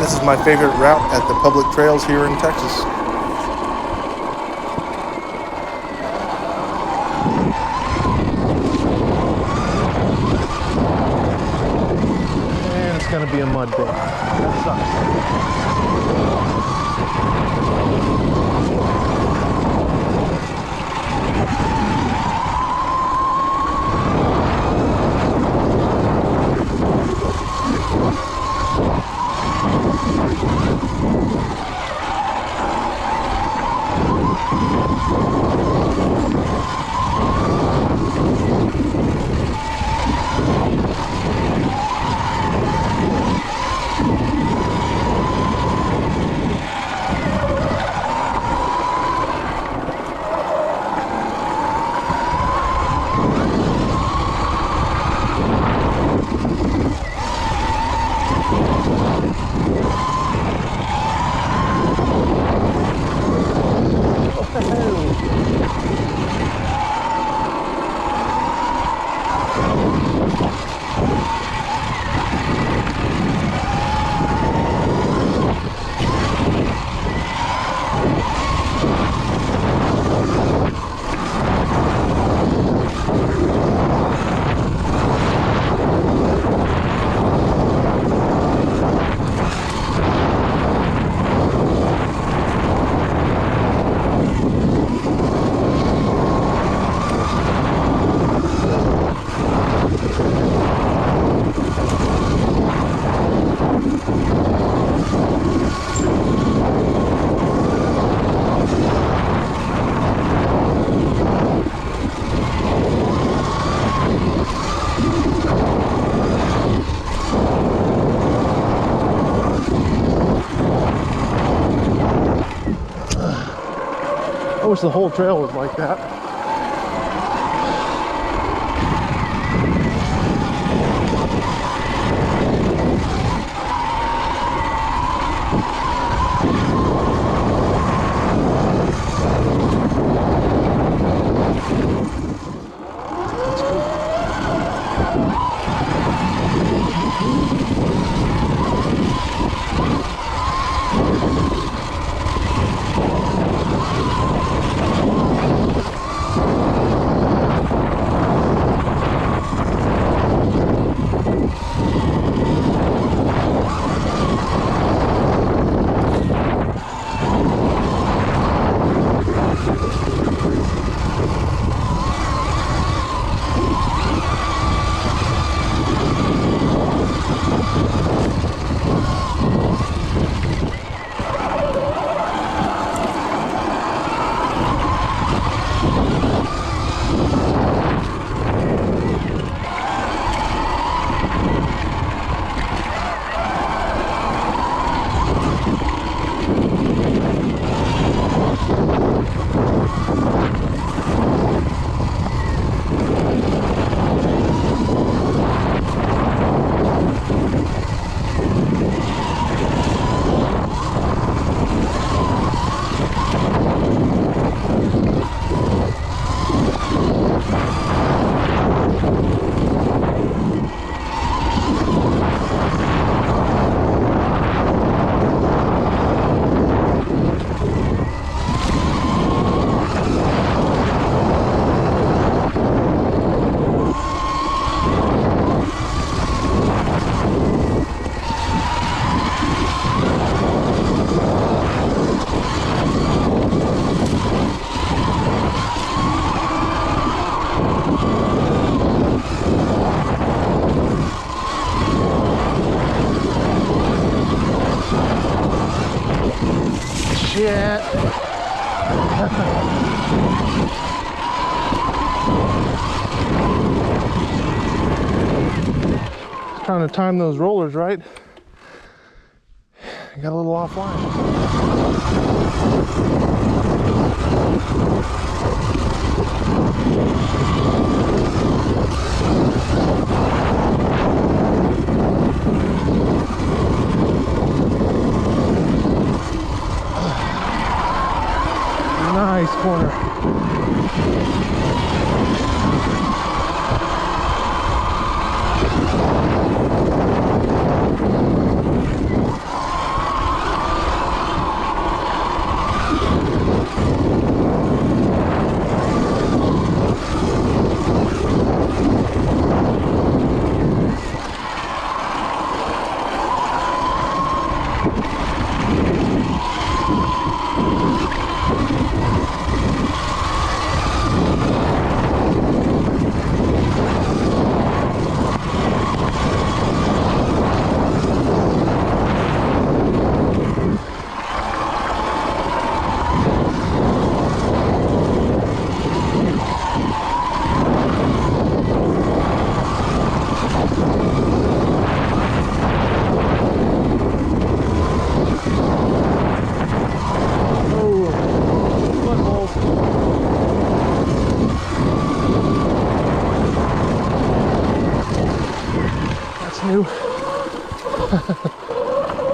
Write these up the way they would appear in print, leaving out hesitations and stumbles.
This is my favorite route at the public trails here in Texas. And it's gonna be a mud pit. That sucks. I wish the whole trail was like that. Shit. Trying to time those rollers right. I got a little offline. Nice corner.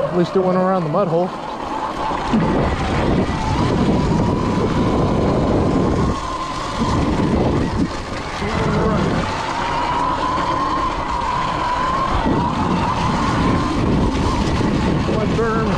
At least it went around the mud hole. Mud berm.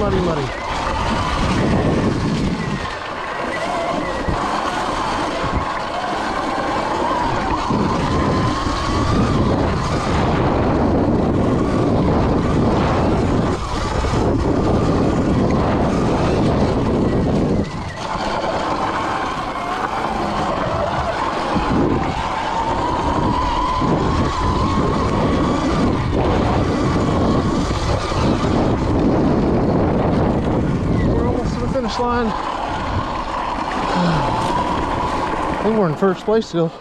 Muddy. Finish line. I think we're in first place still.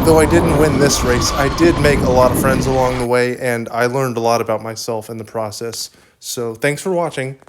Though I didn't win this race, I did make a lot of friends along the way, and I learned a lot about myself in the process. So thanks for watching.